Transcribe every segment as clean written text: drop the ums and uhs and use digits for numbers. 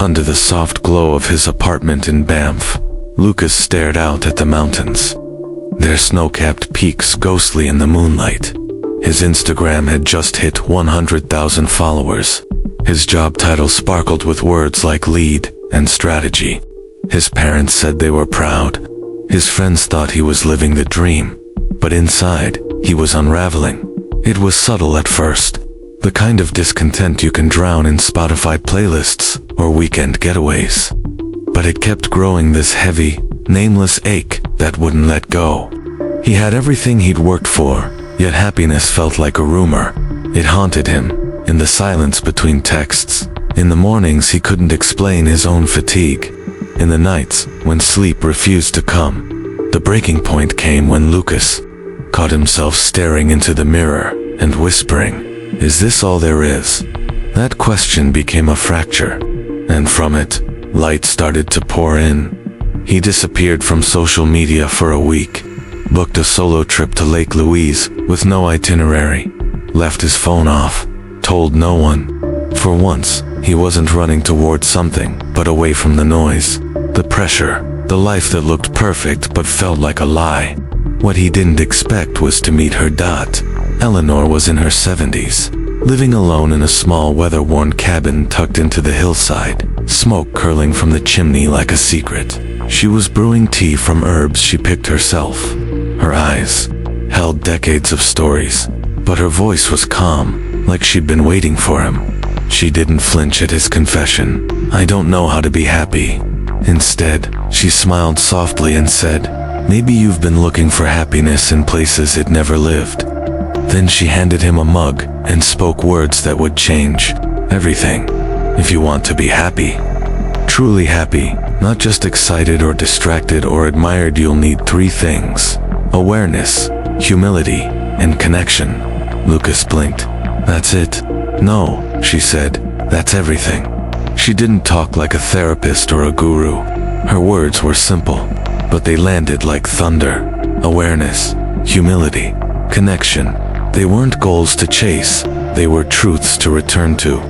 Under the soft glow of his apartment in Banff, Lucas stared out at the mountains, their snow-capped peaks ghostly in the moonlight. His Instagram had just hit 100,000 followers. His job title sparkled with words like lead and strategy. His parents said they were proud. His friends thought he was living the dream. But inside, he was unraveling. It was subtle at first, the kind of discontent you can drown in Spotify playlists or weekend getaways. But it kept growing, this heavy, nameless ache that wouldn't let go. He had everything he'd worked for, yet happiness felt like a rumor. It haunted him, in the silence between texts. In the mornings he couldn't explain his own fatigue. In the nights, when sleep refused to come. The breaking point came when Lucas caught himself staring into the mirror and whispering, "Is this all there is?" That question became a fracture, and from it, light started to pour in. He disappeared from social media for a week, booked a solo trip to Lake Louise with no itinerary, left his phone off, told no one. For once, he wasn't running towards something, but away from the noise, the pressure, the life that looked perfect but felt like a lie. What he didn't expect was to meet her. Eleanor was in her 70s, living alone in a small weather-worn cabin tucked into the hillside, smoke curling from the chimney like a secret. She was brewing tea from herbs she picked herself. Her eyes held decades of stories, but her voice was calm, like she'd been waiting for him. She didn't flinch at his confession, "I don't know how to be happy." Instead, she smiled softly and said, "Maybe you've been looking for happiness in places it never lived." Then she handed him a mug and spoke words that would change everything. If you want to be happy, truly happy, not just excited or distracted or admired, you'll need three things: awareness, humility, and connection. Lucas blinked. "That's it?" "No," she said, "that's everything." She didn't talk like a therapist or a guru. Her words were simple, but they landed like thunder. Awareness, humility, connection. They weren't goals to chase, they were truths to return to.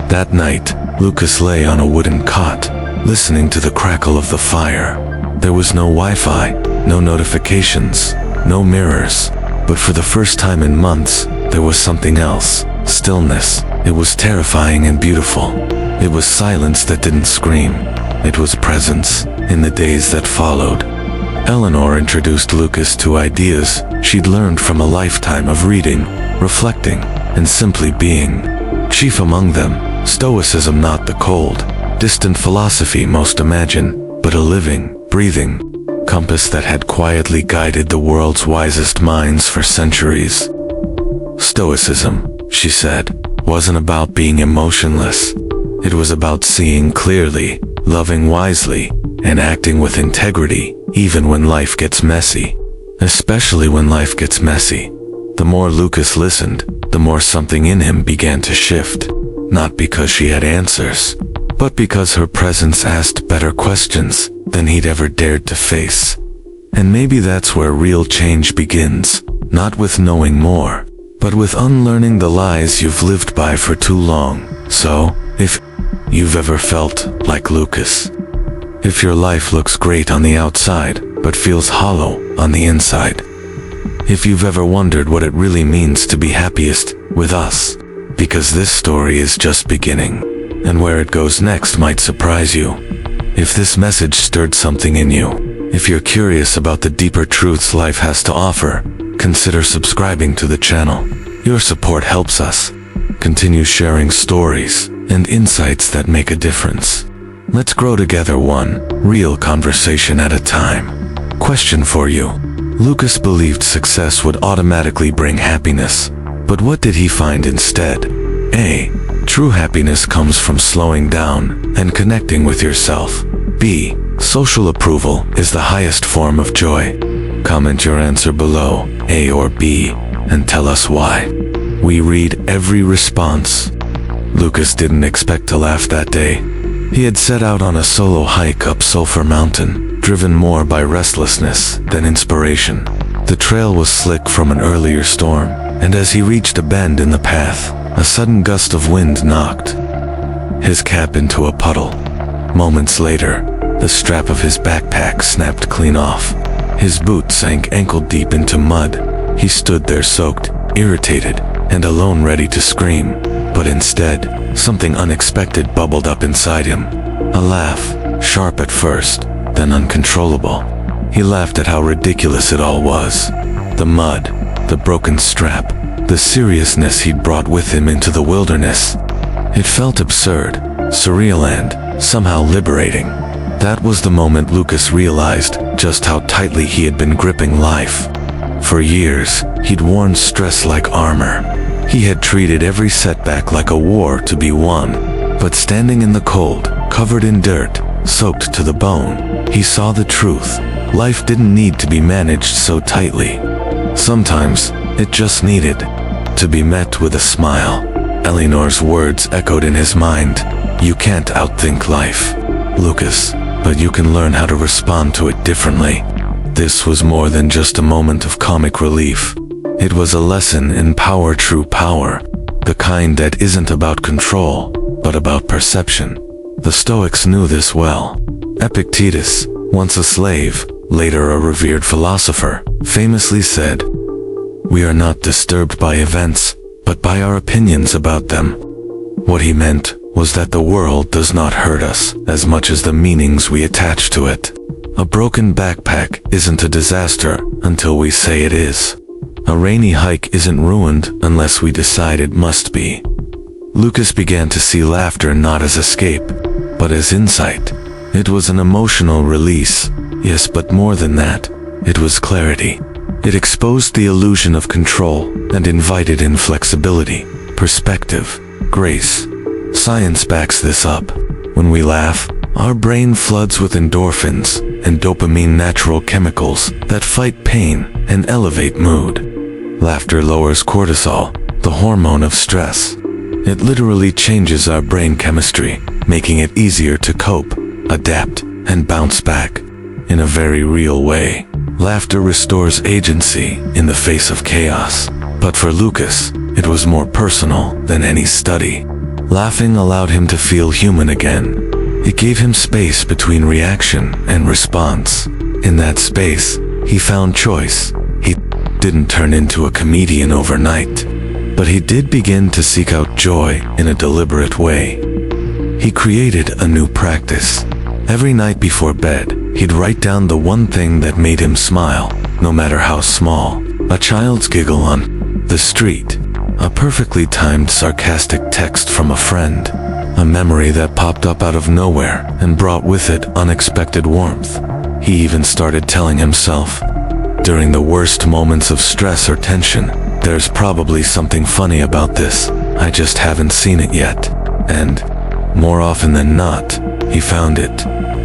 That night, Lucas lay on a wooden cot, listening to the crackle of the fire. There was no Wi-Fi, no notifications, no mirrors. But for the first time in months, there was something else. Stillness. It was terrifying and beautiful. It was silence that didn't scream. It was presence, in the days that followed. Eleanor introduced Lucas to ideas she'd learned from a lifetime of reading, reflecting, and simply being. Chief among them, Stoicism, not the cold, distant philosophy most imagine, but a living, breathing compass that had quietly guided the world's wisest minds for centuries. Stoicism, she said, wasn't about being emotionless. It was about seeing clearly, loving wisely, and acting with integrity, even when life gets messy. Especially when life gets messy. The more Lucas listened, the more something in him began to shift. Not because she had answers, but because her presence asked better questions than he'd ever dared to face. And maybe that's where real change begins, not with knowing more, but with unlearning the lies you've lived by for too long. So, if you've ever felt like Lucas, if your life looks great on the outside, but feels hollow on the inside, if you've ever wondered what it really means to be happiest with us, because this story is just beginning, and where it goes next might surprise you. If this message stirred something in you, if you're curious about the deeper truths life has to offer, consider subscribing to the channel. Your support helps us continue sharing stories and insights that make a difference. Let's grow together, one real conversation at a time. Question for you. Lucas believed success would automatically bring happiness, but what did he find instead? A. True happiness comes from slowing down and connecting with yourself. B. Social approval is the highest form of joy. Comment your answer below, A or B, and tell us why. We read every response. Lucas didn't expect to laugh that day. He had set out on a solo hike up Sulphur Mountain, driven more by restlessness than inspiration. The trail was slick from an earlier storm, and as he reached a bend in the path, a sudden gust of wind knocked his cap into a puddle. Moments later, the strap of his backpack snapped clean off. His boot sank ankle-deep into mud. He stood there soaked, irritated, and alone, ready to scream. But instead, something unexpected bubbled up inside him. A laugh, sharp at first, then uncontrollable. He laughed at how ridiculous it all was. The mud, the broken strap, the seriousness he'd brought with him into the wilderness. It felt absurd, surreal, and somehow liberating. That was the moment Lucas realized just how tightly he had been gripping life. For years, he'd worn stress like armor. He had treated every setback like a war to be won. But standing in the cold, covered in dirt, soaked to the bone, he saw the truth. Life didn't need to be managed so tightly. Sometimes, it just needed to be met with a smile. Eleanor's words echoed in his mind. You can't outthink life, Lucas, but you can learn how to respond to it differently. This was more than just a moment of comic relief. It was a lesson in power, true power, the kind that isn't about control, but about perception. The Stoics knew this well. Epictetus, once a slave, later a revered philosopher, famously said, "We are not disturbed by events, but by our opinions about them." What he meant was that the world does not hurt us as much as the meanings we attach to it. A broken backpack isn't a disaster until we say it is. A rainy hike isn't ruined unless we decide it must be. Lucas began to see laughter not as escape, but as insight. It was an emotional release, yes, but more than that, it was clarity. It exposed the illusion of control and invited in flexibility, perspective, grace. Science backs this up. When we laugh, our brain floods with endorphins and dopamine, natural chemicals that fight pain and elevate mood. Laughter lowers cortisol, the hormone of stress. It literally changes our brain chemistry, making it easier to cope, adapt, and bounce back. In a very real way, laughter restores agency in the face of chaos. But for Lucas, it was more personal than any study. Laughing allowed him to feel human again. It gave him space between reaction and response. In that space, he found choice. He didn't turn into a comedian overnight, but he did begin to seek out joy in a deliberate way. He created a new practice. Every night before bed, he'd write down the one thing that made him smile, no matter how small. A child's giggle on the street, a perfectly timed sarcastic text from a friend, a memory that popped up out of nowhere and brought with it unexpected warmth. He even started telling himself, during the worst moments of stress or tension, there's probably something funny about this, I just haven't seen it yet. And, more often than not, he found it.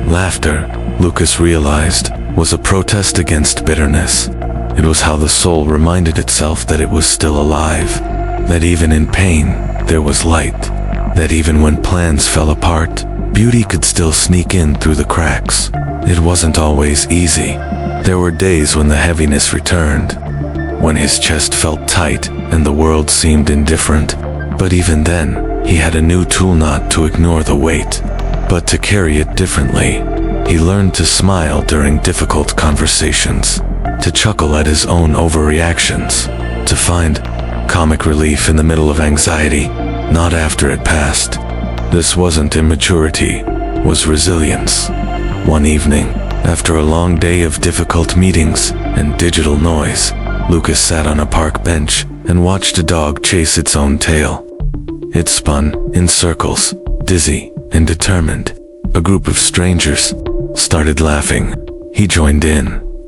Laughter, Lucas realized, was a protest against bitterness. It was how the soul reminded itself that it was still alive, that even in pain, there was light, that even when plans fell apart, beauty could still sneak in through the cracks. It wasn't always easy. There were days when the heaviness returned, when his chest felt tight and the world seemed indifferent. But even then, he had a new tool, not to ignore the weight, but to carry it differently. He learned to smile during difficult conversations, to chuckle at his own overreactions, to find comic relief in the middle of anxiety, not after it passed. This wasn't immaturity, was resilience. One evening, after a long day of difficult meetings and digital noise, Lucas sat on a park bench and watched a dog chase its own tail. It spun in circles, dizzy and determined. A group of strangers started laughing. He joined in,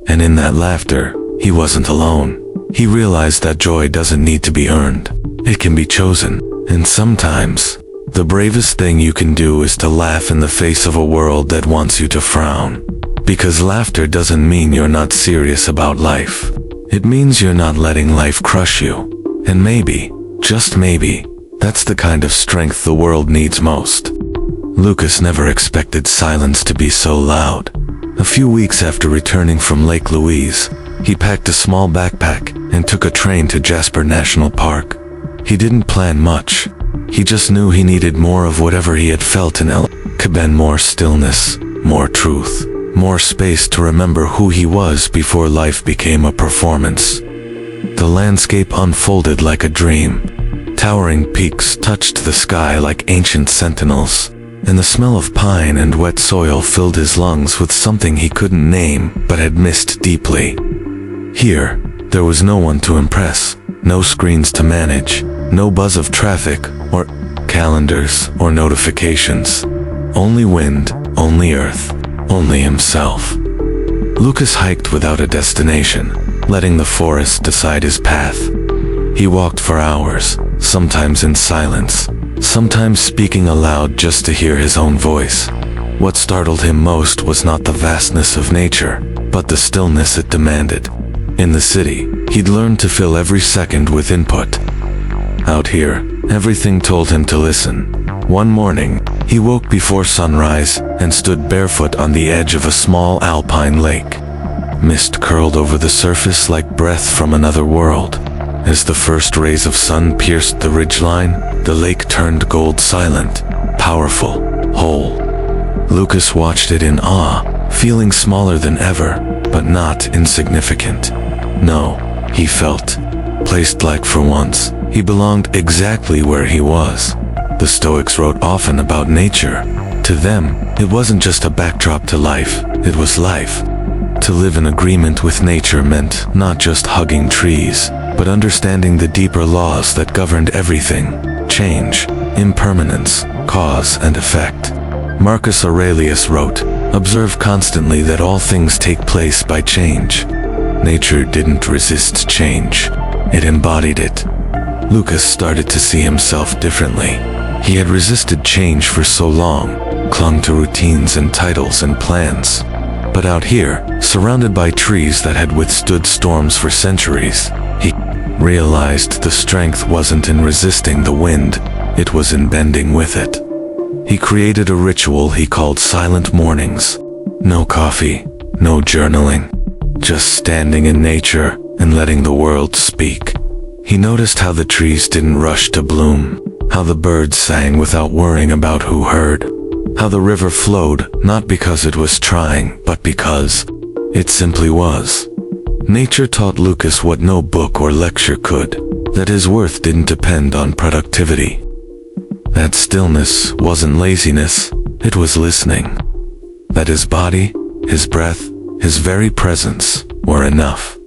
and in that laughter, he wasn't alone. He realized that joy doesn't need to be earned. It can be chosen, and sometimes, the bravest thing you can do is to laugh in the face of a world that wants you to frown. Because laughter doesn't mean you're not serious about life. It means you're not letting life crush you. And maybe, just maybe, that's the kind of strength the world needs most. Lucas never expected silence to be so loud. A few weeks after returning from Lake Louise, he packed a small backpack and took a train to Jasper National Park. He didn't plan much. He just knew he needed more of whatever he had felt in could been more stillness, more truth, more space to remember who he was before life became a performance. The landscape unfolded like a dream. Towering peaks touched the sky like ancient sentinels, and the smell of pine and wet soil filled his lungs with something he couldn't name but had missed deeply. Here, there was no one to impress, no screens to manage, no buzz of traffic or calendars or notifications. Only wind, only earth, only himself. Lucas hiked without a destination, letting the forest decide his path. He walked for hours, sometimes in silence, sometimes speaking aloud just to hear his own voice. What startled him most was not the vastness of nature, but the stillness it demanded. In the city, he'd learned to fill every second with input. Out here, everything told him to listen. One morning, he woke before sunrise and stood barefoot on the edge of a small alpine lake. Mist curled over the surface like breath from another world. As the first rays of sun pierced the ridgeline, the lake turned gold silent, powerful, whole. Lucas watched it in awe, feeling smaller than ever, but not insignificant. No, he felt placed like for once. He belonged exactly where he was. The Stoics wrote often about nature. To them, it wasn't just a backdrop to life, it was life. To live in agreement with nature meant not just hugging trees, but understanding the deeper laws that governed everything: change, impermanence, cause and effect. Marcus Aurelius wrote, "Observe constantly that all things take place by change." Nature didn't resist change, it embodied it. Lucas started to see himself differently. He had resisted change for so long, clung to routines and titles and plans. But out here, surrounded by trees that had withstood storms for centuries, he realized the strength wasn't in resisting the wind, it was in bending with it. He created a ritual he called silent mornings. No coffee, no journaling, just standing in nature and letting the world speak. He noticed how the trees didn't rush to bloom, how the birds sang without worrying about who heard, how the river flowed not because it was trying, but because it simply was. Nature taught Lucas what no book or lecture could, that his worth didn't depend on productivity. That stillness wasn't laziness, it was listening. That his body, his breath, his very presence were enough.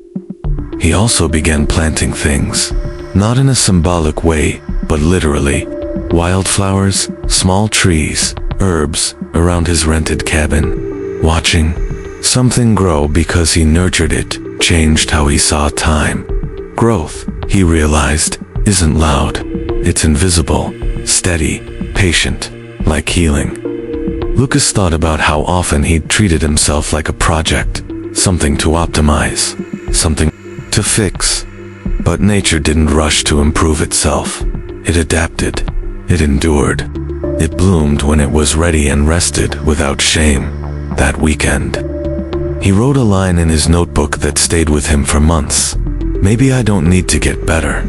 He also began planting things, not in a symbolic way, but literally. Wildflowers, small trees, herbs around his rented cabin. Watching something grow because he nurtured it changed how he saw time. Growth, he realized, isn't loud. It's invisible, steady, patient, like healing. Lucas thought about how often he'd treated himself like a project, something to optimize, something to fix. But nature didn't rush to improve itself. It adapted. It endured. It bloomed when it was ready and rested without shame. That weekend, he wrote a line in his notebook that stayed with him for months. Maybe I don't need to get better.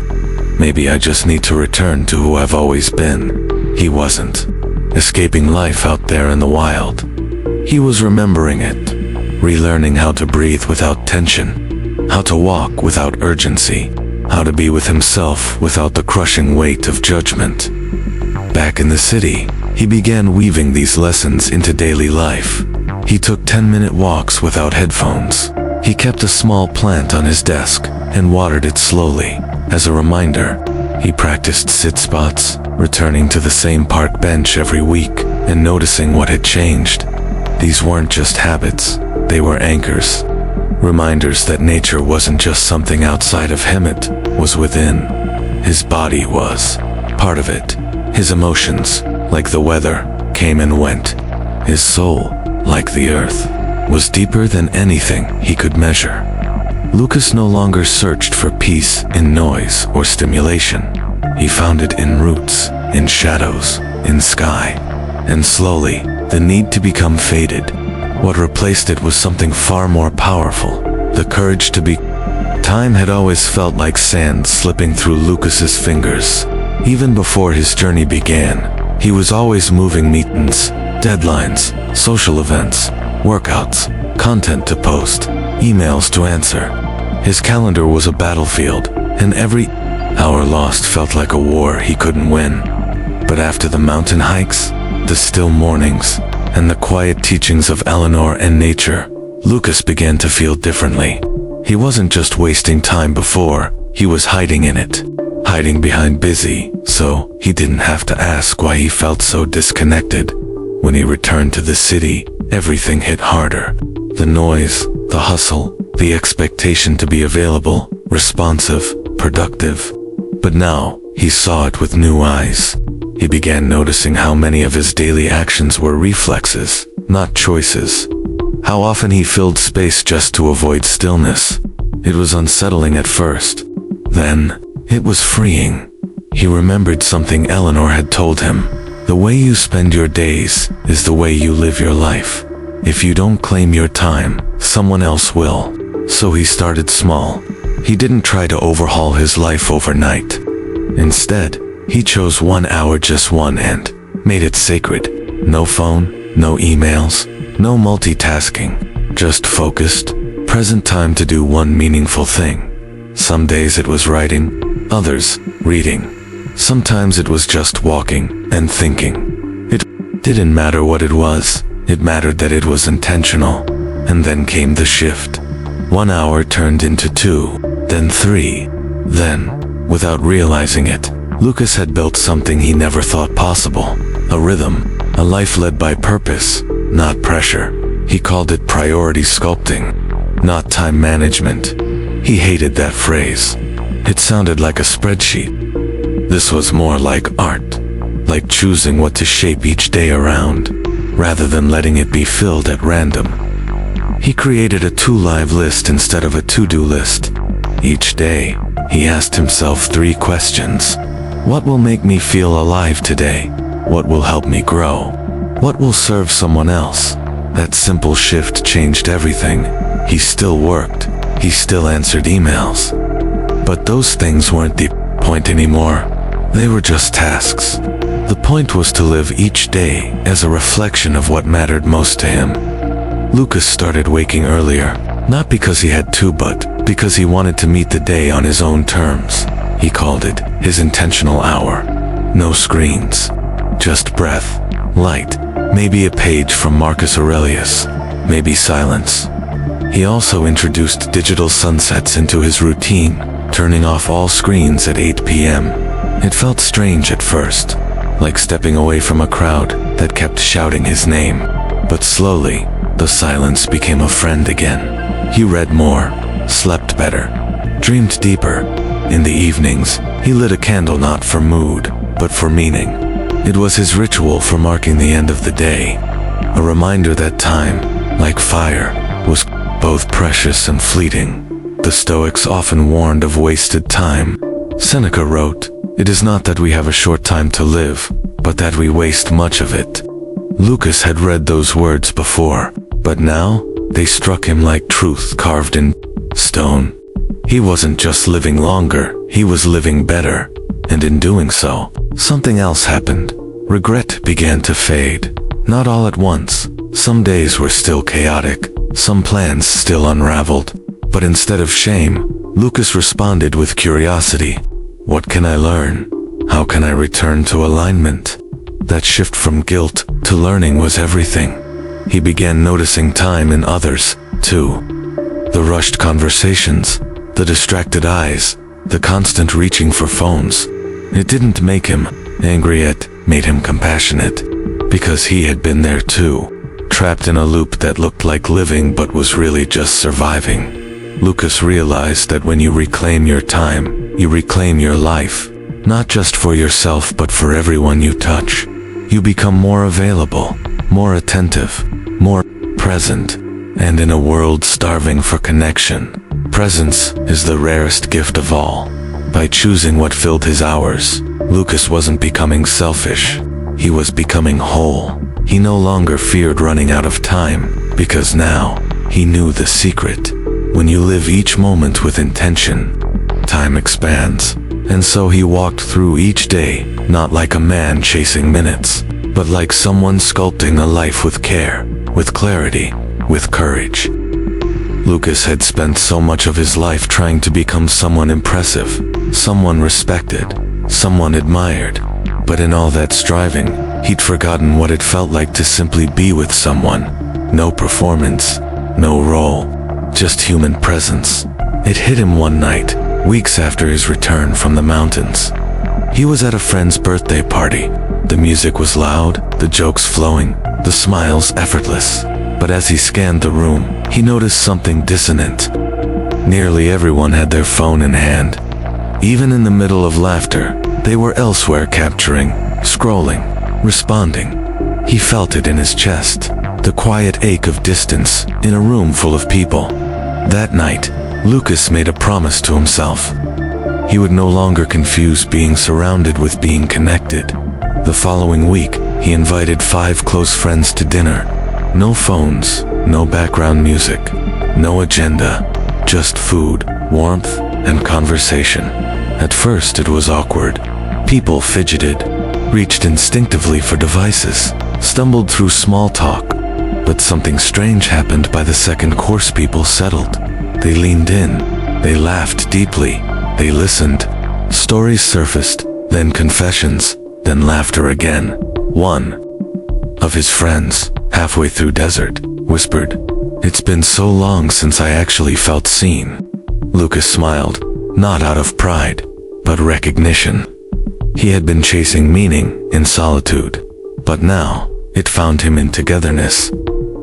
Maybe I just need to return to who I've always been. He wasn't escaping life out there in the wild. He was remembering it, relearning how to breathe without tension, how to walk without urgency, how to be with himself without the crushing weight of judgment. Back in the city, he began weaving these lessons into daily life. He took 10-minute walks without headphones. He kept a small plant on his desk and watered it slowly. As a reminder, he practiced sit spots, returning to the same park bench every week and noticing what had changed. These weren't just habits, they were anchors. Reminders that nature wasn't just something outside of him, it was within. His body was part of it. His emotions, like the weather, came and went. His soul, like the earth, was deeper than anything he could measure. Lucas no longer searched for peace in noise or stimulation. He found it in roots, in shadows, in sky. And slowly, the need to become faded. What replaced it was something far more powerful, the courage to be. Time had always felt like sand slipping through Lucas's fingers. Even before his journey began, he was always moving mountains, deadlines, social events, workouts, content to post, emails to answer. His calendar was a battlefield, and every hour lost felt like a war he couldn't win. But after the mountain hikes, the still mornings, and the quiet teachings of Eleanor and nature, Lucas began to feel differently. He wasn't just wasting time before, he was hiding in it. Hiding behind busy, so he didn't have to ask why he felt so disconnected. When he returned to the city, everything hit harder. The noise, the hustle, the expectation to be available, responsive, productive. But now, he saw it with new eyes. He began noticing how many of his daily actions were reflexes, not choices. How often he filled space just to avoid stillness. It was unsettling at first. Then, it was freeing. He remembered something Eleanor had told him. The way you spend your days is the way you live your life. If you don't claim your time, someone else will. So he started small. He didn't try to overhaul his life overnight. Instead, he chose 1 hour, just one, and made it sacred. No phone, no emails, no multitasking. Just focused, present time to do one meaningful thing. Some days it was writing, others, reading. Sometimes it was just walking and thinking. It didn't matter what it was, it mattered that it was intentional. And then came the shift. 1 hour turned into 2, then 3. Then, without realizing it, Lucas had built something he never thought possible. A rhythm, a life led by purpose, not pressure. He called it priority sculpting, not time management. He hated that phrase. It sounded like a spreadsheet. This was more like art, like choosing what to shape each day around, rather than letting it be filled at random. He created a to-live list instead of a to-do list. Each day, he asked himself 3 questions. What will make me feel alive today? What will help me grow? What will serve someone else? That simple shift changed everything. He still worked. He still answered emails. But those things weren't the point anymore. They were just tasks. The point was to live each day as a reflection of what mattered most to him. Lucas started waking earlier, not because he had to, but because he wanted to meet the day on his own terms. He called it his intentional hour. No screens, just breath, light, maybe a page from Marcus Aurelius, maybe silence. He also introduced digital sunsets into his routine, turning off all screens at 8 p.m. It felt strange at first, like stepping away from a crowd that kept shouting his name. But slowly, the silence became a friend again. He read more, slept better, dreamed deeper. In the evenings, he lit a candle not for mood, but for meaning. It was his ritual for marking the end of the day, a reminder that time, like fire, was both precious and fleeting. The Stoics often warned of wasted time. Seneca wrote, "It is not that we have a short time to live, but that we waste much of it." Lucas had read those words before, but now they struck him like truth carved in stone. He wasn't just living longer, he was living better. And in doing so, something else happened. Regret began to fade. Not all at once. Some days were still chaotic, some plans still unraveled. But instead of shame, Lucas responded with curiosity. What can I learn? How can I return to alignment? That shift from guilt to learning was everything. He began noticing time in others, too. The rushed conversations, the distracted eyes, the constant reaching for phones. It didn't make him angry, it made him compassionate. Because he had been there too, trapped in a loop that looked like living but was really just surviving. Lucas realized that when you reclaim your time, you reclaim your life. Not just for yourself but for everyone you touch. You become more available, more attentive, more present. And in a world starving for connection, presence is the rarest gift of all. By choosing what filled his hours, Lucas wasn't becoming selfish. He was becoming whole. He no longer feared running out of time, because now he knew the secret. When you live each moment with intention, time expands. And so he walked through each day, not like a man chasing minutes, but like someone sculpting a life with care, with clarity, with courage. Lucas had spent so much of his life trying to become someone impressive, someone respected, someone admired, but in all that striving, he'd forgotten what it felt like to simply be with someone. No performance, no role, just human presence. It hit him one night, weeks after his return from the mountains. He was at a friend's birthday party. The music was loud, the jokes flowing, the smiles effortless. But as he scanned the room, he noticed something dissonant. Nearly everyone had their phone in hand. Even in the middle of laughter, they were elsewhere, capturing, scrolling, responding. He felt it in his chest, the quiet ache of distance in a room full of people. That night, Lucas made a promise to himself. He would no longer confuse being surrounded with being connected. The following week, he invited 5 close friends to dinner. No phones, no background music, no agenda, just food, warmth, and conversation. At first it was awkward. People fidgeted, reached instinctively for devices, stumbled through small talk. But something strange happened by the second course. People settled. They leaned in, they laughed deeply, they listened. Stories surfaced, then confessions, then laughter again. One of his friends, halfway through desert, whispered, "It's been so long since I actually felt seen." Lucas smiled, not out of pride, but recognition. He had been chasing meaning in solitude, but now it found him in togetherness.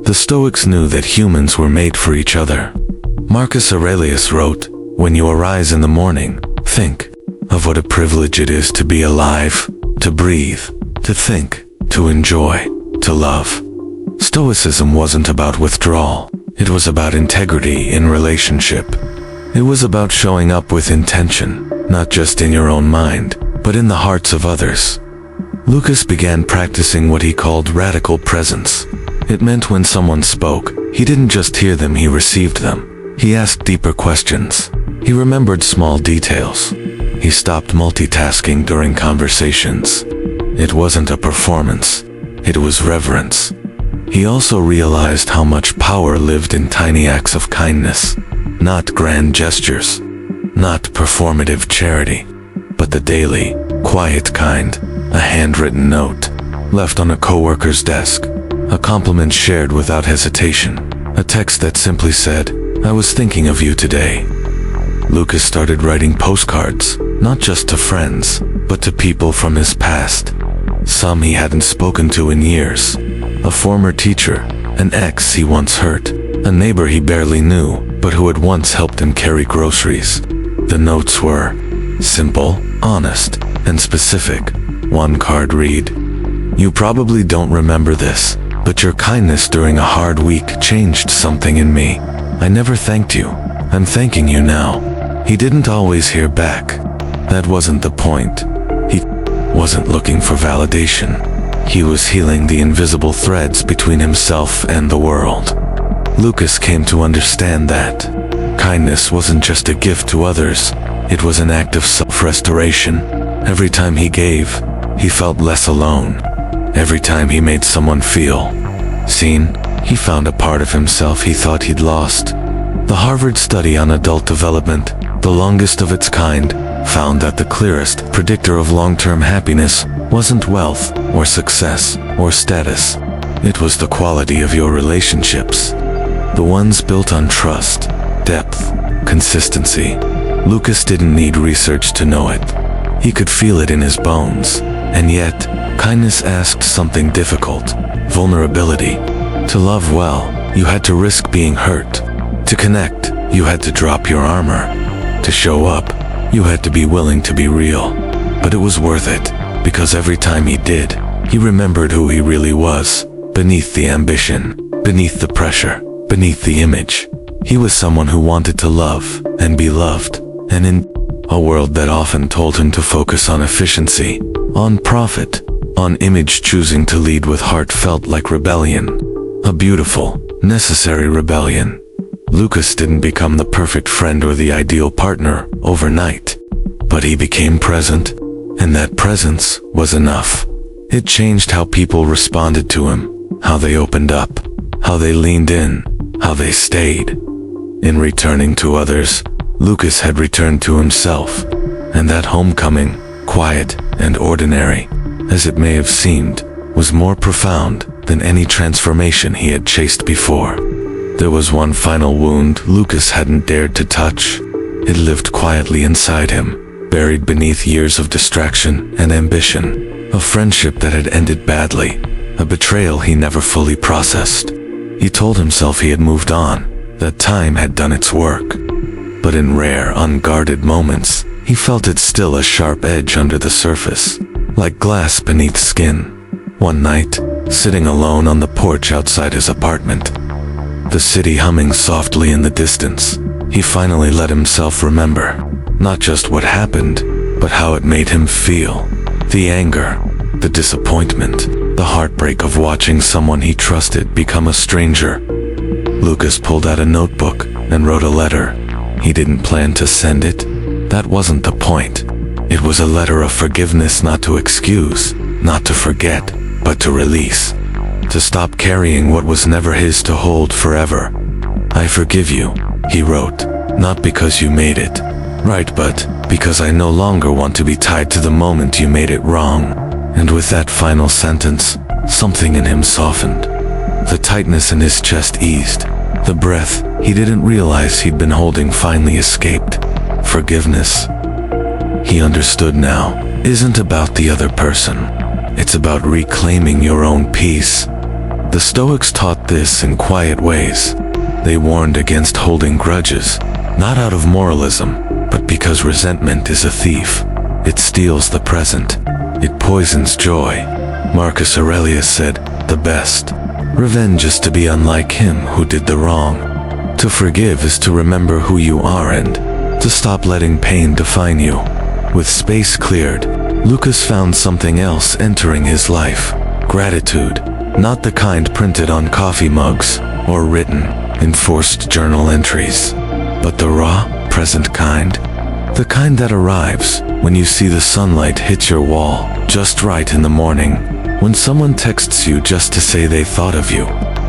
The Stoics knew that humans were made for each other. Marcus Aurelius wrote, "When you arise in the morning, think of what a privilege it is to be alive, to breathe, to think, to enjoy, to love." Stoicism wasn't about withdrawal. It was about integrity in relationship. It was about showing up with intention, not just in your own mind, but in the hearts of others. Lucas began practicing what he called radical presence. It meant when someone spoke, he didn't just hear them, he received them. He asked deeper questions. He remembered small details. He stopped multitasking during conversations. It wasn't a performance. It was reverence. He also realized how much power lived in tiny acts of kindness. Not grand gestures, not performative charity, but the daily, quiet kind. A handwritten note, left on a coworker's desk. A compliment shared without hesitation. A text that simply said, "I was thinking of you today." Lucas started writing postcards, not just to friends, but to people from his past. Some he hadn't spoken to in years. A former teacher, an ex he once hurt, a neighbor he barely knew, but who had once helped him carry groceries. The notes were simple, honest, and specific. One card read, "You probably don't remember this, but your kindness during a hard week changed something in me. I never thanked you. I'm thanking you now." He didn't always hear back. That wasn't the point. He wasn't looking for validation. He was healing the invisible threads between himself and the world. Lucas came to understand that kindness wasn't just a gift to others, it was an act of self-restoration. Every time he gave, he felt less alone. Every time he made someone feel seen, he found a part of himself he thought he'd lost. The Harvard study on adult development, the longest of its kind, found that the clearest predictor of long-term happiness wasn't wealth or success or status. It was the quality of your relationships. The ones built on trust, depth, consistency. Lucas didn't need research to know it. He could feel it in his bones. And yet, kindness asked something difficult: vulnerability. To love well, you had to risk being hurt. To connect, you had to drop your armor. To show up, you had to be willing to be real. But it was worth it, because every time he did, he remembered who he really was, beneath the ambition, beneath the pressure, beneath the image. He was someone who wanted to love and be loved, and in a world that often told him to focus on efficiency, on profit, on image, choosing to lead with heart felt like rebellion. A beautiful, necessary rebellion. Lucas didn't become the perfect friend or the ideal partner overnight, but he became present, and that presence was enough. It changed how people responded to him, how they opened up, how they leaned in, how they stayed. In returning to others, Lucas had returned to himself, and that homecoming, quiet and ordinary, as it may have seemed, was more profound than any transformation he had chased before. There was one final wound Lucas hadn't dared to touch. It lived quietly inside him, buried beneath years of distraction and ambition. A friendship that had ended badly, a betrayal he never fully processed. He told himself he had moved on, that time had done its work. But in rare, unguarded moments, he felt it still a sharp edge under the surface, like glass beneath skin. One night, sitting alone on the porch outside his apartment, the city humming softly in the distance, he finally let himself remember, not just what happened, but how it made him feel. The anger, the disappointment, the heartbreak of watching someone he trusted become a stranger. Lucas pulled out a notebook and wrote a letter. He didn't plan to send it. That wasn't the point. It was a letter of forgiveness, not to excuse, not to forget, but to release. To stop carrying what was never his to hold forever. "I forgive you," he wrote, "not because you made it right, but because I no longer want to be tied to the moment you made it wrong." And with that final sentence, something in him softened. The tightness in his chest eased. The breath he didn't realize he'd been holding finally escaped. Forgiveness, he understood now, isn't about the other person. It's about reclaiming your own peace. The Stoics taught this in quiet ways. They warned against holding grudges, not out of moralism, but because resentment is a thief. It steals the present. It poisons joy. Marcus Aurelius said, "The best revenge is to be unlike him who did the wrong." To forgive is to remember who you are and to stop letting pain define you. With space cleared, Lucas found something else entering his life. Gratitude, not the kind printed on coffee mugs or written in forced journal entries, but the raw, present kind. The kind that arrives when you see the sunlight hit your wall just right in the morning, when someone texts you just to say they thought of you,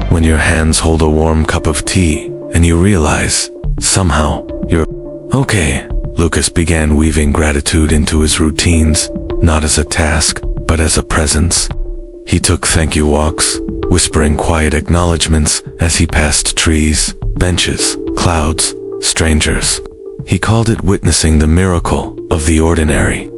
when your hands hold a warm cup of tea and you realize, somehow, you're okay. Lucas began weaving gratitude into his routines, not as a task, but as a presence. He took thank you walks, whispering quiet acknowledgments as he passed trees, benches, clouds, strangers. He called it witnessing the miracle of the ordinary.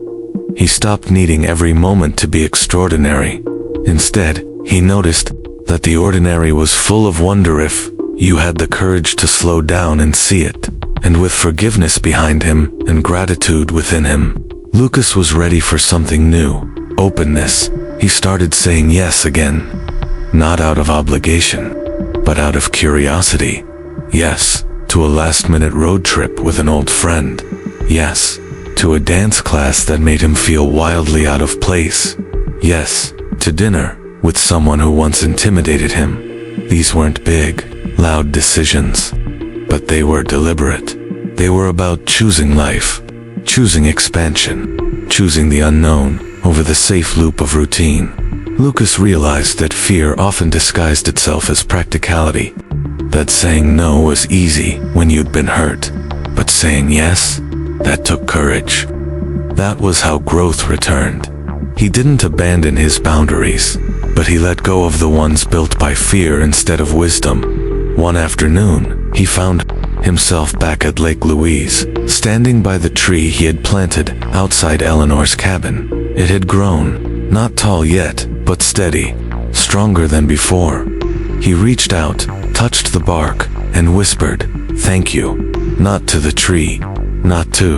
He stopped needing every moment to be extraordinary. Instead, he noticed that the ordinary was full of wonder if you had the courage to slow down and see it. And with forgiveness behind him and gratitude within him, Lucas was ready for something new. Openness. He started saying yes again. Not out of obligation, but out of curiosity. Yes, to a last-minute road trip with an old friend. Yes, to a dance class that made him feel wildly out of place. Yes, to dinner with someone who once intimidated him. These weren't big, loud decisions, but they were deliberate. They were about choosing life, choosing expansion, choosing the unknown over the safe loop of routine. Lucas realized that fear often disguised itself as practicality. That saying no was easy when you'd been hurt, but saying yes, that took courage. That was how growth returned. He didn't abandon his boundaries, but he let go of the ones built by fear instead of wisdom. One afternoon, he found himself back at Lake Louise, standing by the tree he had planted outside Eleanor's cabin. It had grown, not tall yet, but steady, stronger than before. He reached out, touched the bark, and whispered, "Thank you." Not to the tree, not to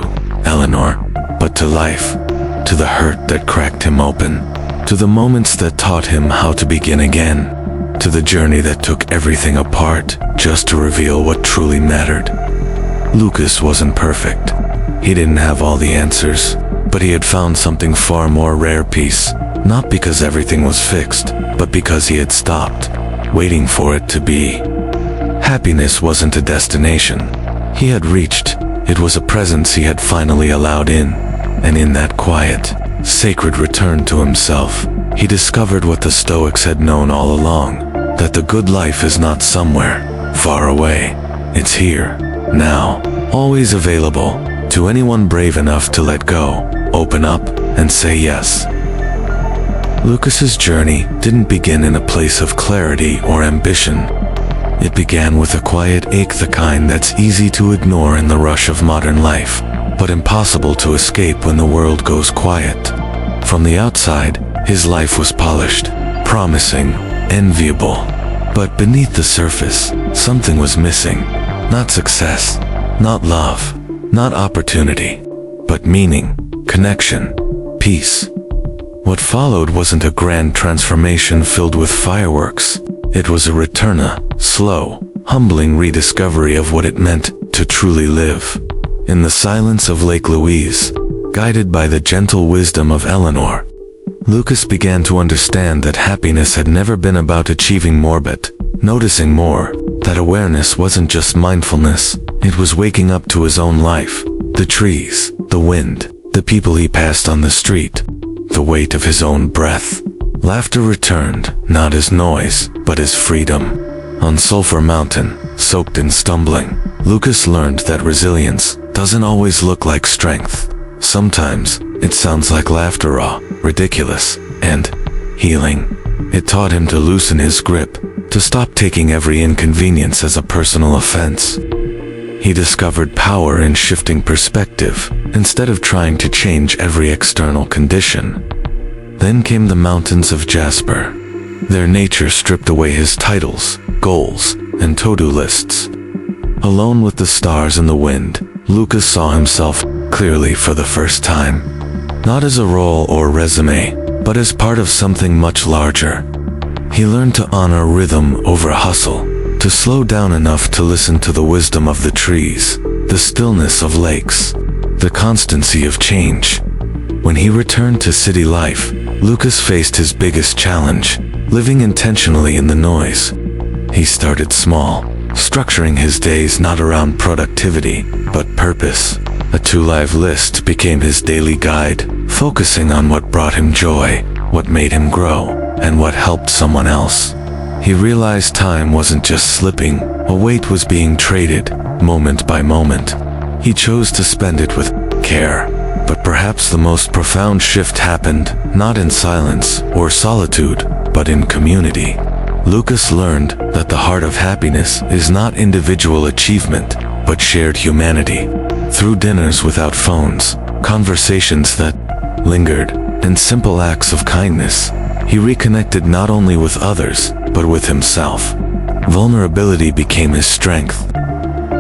Eleanor, but to life, to the hurt that cracked him open, to the moments that taught him how to begin again, to the journey that took everything apart just to reveal what truly mattered. Lucas wasn't perfect. He didn't have all the answers, but he had found something far more rare: peace, not because everything was fixed, but because he had stopped waiting for it to be. Happiness wasn't a destination he had reached, it was a presence he had finally allowed in, and in that quiet, sacred return to himself, he discovered what the Stoics had known all along, that the good life is not somewhere far away. It's here, now, always available to anyone brave enough to let go, open up, and say yes. Lucas's journey didn't begin in a place of clarity or ambition. It began with a quiet ache, the kind that's easy to ignore in the rush of modern life, but impossible to escape when the world goes quiet. From the outside, his life was polished, promising, enviable. But beneath the surface, something was missing. Not success, not love, not opportunity, but meaning, connection, peace. What followed wasn't a grand transformation filled with fireworks. It was a return, a slow, humbling rediscovery of what it meant to truly live. In the silence of Lake Louise, guided by the gentle wisdom of Eleanor, Lucas began to understand that happiness had never been about achieving more but noticing more, that awareness wasn't just mindfulness, it was waking up to his own life, the trees, the wind, the people he passed on the street, the weight of his own breath. Laughter returned, not as noise, but as freedom. On Sulphur Mountain, soaked in stumbling, Lucas learned that resilience doesn't always look like strength. Sometimes, it sounds like laughter, raw, ridiculous, and healing. It taught him to loosen his grip, to stop taking every inconvenience as a personal offense. He discovered power in shifting perspective, instead of trying to change every external condition. Then came the mountains of Jasper. Their nature stripped away his titles, goals, and to-do lists. Alone with the stars and the wind, Lucas saw himself clearly for the first time. Not as a role or resume, but as part of something much larger. He learned to honor rhythm over hustle, to slow down enough to listen to the wisdom of the trees, the stillness of lakes, the constancy of change. When he returned to city life, Lucas faced his biggest challenge, living intentionally in the noise. He started small, structuring his days not around productivity, but purpose. A to-live list became his daily guide, focusing on what brought him joy, what made him grow, and what helped someone else. He realized time wasn't just slipping, a weight was being traded, moment by moment. He chose to spend it with care. But perhaps the most profound shift happened, not in silence or solitude, but in community. Lucas learned that the heart of happiness is not individual achievement, but shared humanity. Through dinners without phones, conversations that lingered, and simple acts of kindness, he reconnected not only with others, but with himself. Vulnerability became his strength.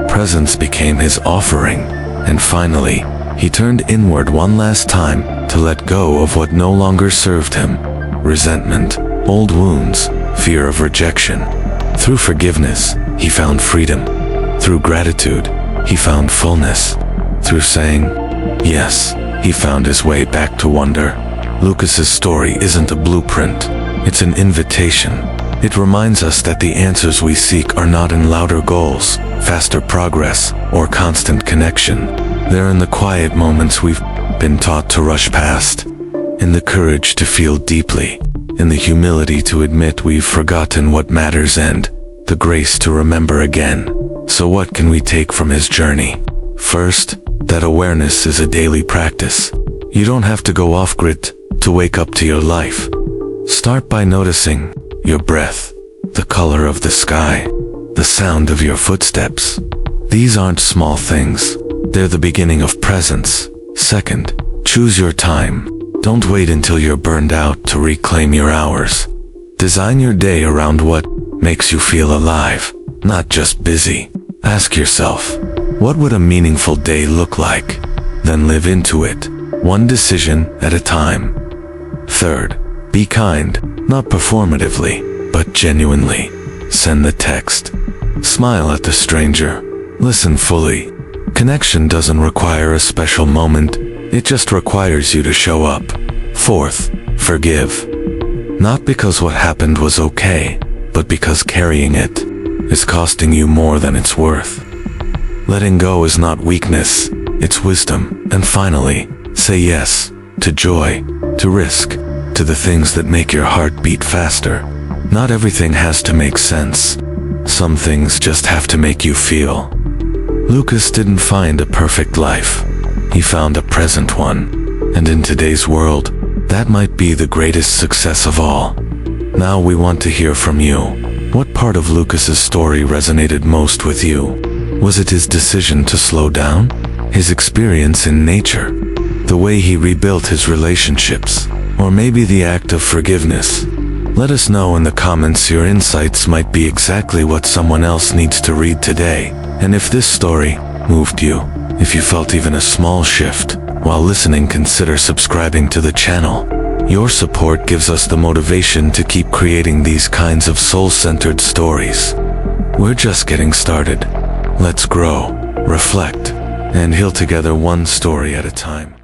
Presence became his offering. And finally, he turned inward one last time to let go of what no longer served him. Resentment, old wounds, fear of rejection. Through forgiveness, he found freedom. Through gratitude, he found fullness. Through saying yes, he found his way back to wonder. Lucas's story isn't a blueprint, it's an invitation. It reminds us that the answers we seek are not in louder goals, faster progress, or constant connection. They're in the quiet moments we've been taught to rush past, in the courage to feel deeply, in the humility to admit we've forgotten what matters, and the grace to remember again. So what can we take from his journey? First, that awareness is a daily practice. You don't have to go off-grid to wake up to your life. Start by noticing your breath, the color of the sky, the sound of your footsteps. These aren't small things. They're the beginning of presence. Second, choose your time. Don't wait until you're burned out to reclaim your hours. Design your day around what makes you feel alive, not just busy. Ask yourself, what would a meaningful day look like? Then live into it, one decision at a time. Third, be kind, not performatively, but genuinely. Send the text. Smile at the stranger. Listen fully. Connection doesn't require a special moment, it just requires you to show up. Fourth, forgive. Not because what happened was okay, but because carrying it is costing you more than it's worth. Letting go is not weakness, it's wisdom. And finally, say yes to joy, to risk, to the things that make your heart beat faster. Not everything has to make sense. Some things just have to make you feel. Lucas didn't find a perfect life. He found a present one. And in today's world, that might be the greatest success of all. Now we want to hear from you. What part of Lucas's story resonated most with you? Was it his decision to slow down? His experience in nature? The way he rebuilt his relationships? Or maybe the act of forgiveness? Let us know in the comments. Your insights might be exactly what someone else needs to read today. And if this story moved you, if you felt even a small shift while listening, consider subscribing to the channel. Your support gives us the motivation to keep creating these kinds of soul-centered stories. We're just getting started. Let's grow, reflect, and heal together, one story at a time.